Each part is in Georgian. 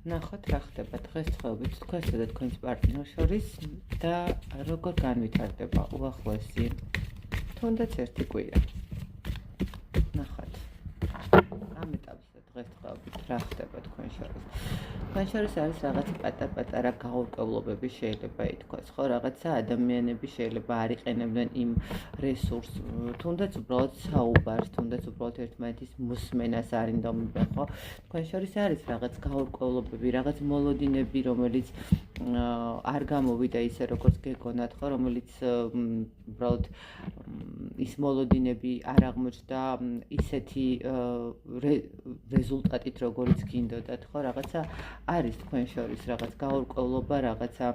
ნახოთ რა ხდება დღესდღეობით თქვენსა და თქვენს პარტნიორ შორის და როგორ განვითარდება უახლოესი თუნდაც ერთი კვირა. ნახოთ ამ ეტაპზე დღესდღეობით რა ხდება თქვენ შორის. თქვენ შორის არის რაღაც პატარ-პატარა გაურკვევლობები შეიძლება ითქვას, ხო, რაღაცა ადამიანები შეიძლება არ იყენებდნენ იმ რესურსს, თუნდაც უბრალოდ საუბარს, თუნდაც უბრალოდ ერთმანეთის მოსმენას არ ინდომებენ, ხო? თქვენ შორის არის რაღაც გაურკვევლობები, რაღაც მოლოდინები, რომელიც არ გამოვიდა ისე როგორც გეგონათ, ხო, რომელიც უბრალოდ ის მოლოდინები არ აღმოჩნდა ისეთი რეზულტატით, როგორიც გინდოდათ, ხო, რაღაცა არის თქვენ შორის რაღაც გაურკვევლობა, რაღაცა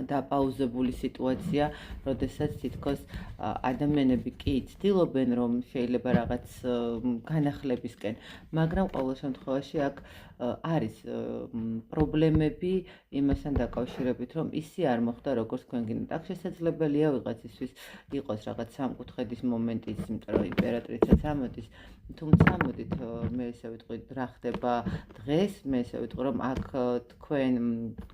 დაპაუზებული სიტუაცია, როდესაც თითქოს ადამიანები კი ცდილობენ, რომ შეიძლება რაღაც განახლებისკენ, მაგრამ ყოველ შემთხვევაში აქ არის პრობლემები იმასთან დაკავშირებით, რომ ისე არ მოხდა, როგორც თქვენ გინდათ. აქ შესაძლებელია ვიღაცისთვის იყოს რაღაც სამკუთხედის მომენტიც, იმიტომ რომ იმპერატრიცაც ამოდის, თუმცა მოდით მე ესე ვიტყვი, რა ხდება დღეს, მე ესე ვიტყვი, რომ აქ თქვენ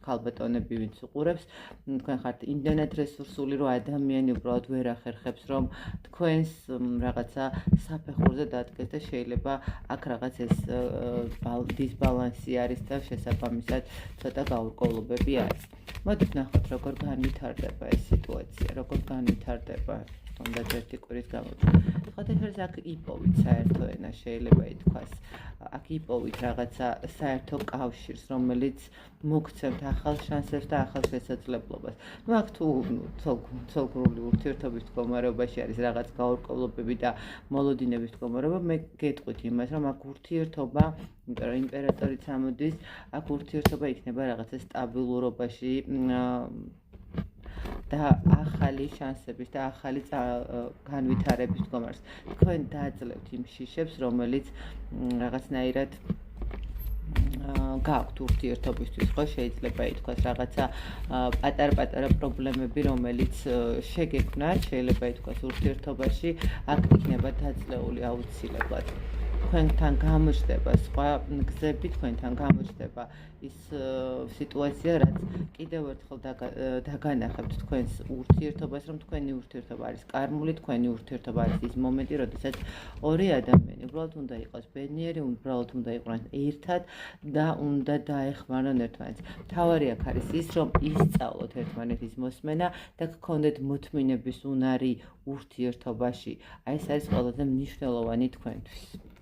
ქალბატონები, ვინც უყურებს, თქვენ ხართ იმდენად რესურსული, რომ ადამიანი უბრალოდ ვერ ახერხებს, რომ თქვენს რაღაცა საფეხურზე დადგეს და შეიძლება აქ რაღაც ეს დისბალანსი არის და შესაბამისად ცოტა გაურკვევლობები არის. მოდით ნახოთ, როგორ განვითარდება ეს სიტუაცია, როგორ განვითარდება თუნდაც ერთი კვირის განმავლობაში. სხვადასხვა აქ იპოვით საერთო ენა, შეიძლება ითქვას, აქ იპოვით რაღაცა საერთო კავშირს, რომელიც მოგცემთ ახალ შანსებს და ახალ შესაძლებლობას. ნუ აქ თუ ცოლგრული ურთიერთობის მდგომარეობაში არის რაღაც გაურკვევლობები და მოლოდინების მდგომარეობა, მე გეტყვით იმას, რომ აქ ურთიერთობა, იმიტომ რომ იმპერატორიც ამოდის, აქ ურთიერთობა იქნება რაღაცა სტაბილურობაში და ახალი შანსების და ახალი განვითარების მდგომარეობას. თქვენ დააძლევთ იმ შიშებს, რომელიც რაღაცნაირად გაქვთ ურთიერთობისთვის, ხო, შეიძლება ითქვას რაღაცა პატარ-პატარა პრობლემები, რომელიც შეგექმნათ, შეიძლება ითქვას ურთიერთობაში, აქ იქნება დაძლეული აუცილებლად. თქვენთან გამოჩნდება სხვა გზები, თქვენთან გამოჩნდება ის სიტუაცია, რაც კიდევ ერთხელ დაგანახებთ თქვენს ურთიერთობას, რომ თქვენი ურთიერთობა არის კარმული, თქვენი ურთიერთობა არის ის მომენტი, როდესაც ორი ადამიანი უბრალოდ უნდა იყოს ბედნიერი, უბრალოდ უნდა იყვნენ ერთად და უნდა დაეხმარონ ერთმანეთს. მთავარი აქ არის ის, რომ ისწავლოთ ერთმანეთის მოსმენა და გქონდეთ მოთმინების უნარი ურთიერთობაში. აი ეს არის ყველაზე მნიშვნელოვანი თქვენთვის.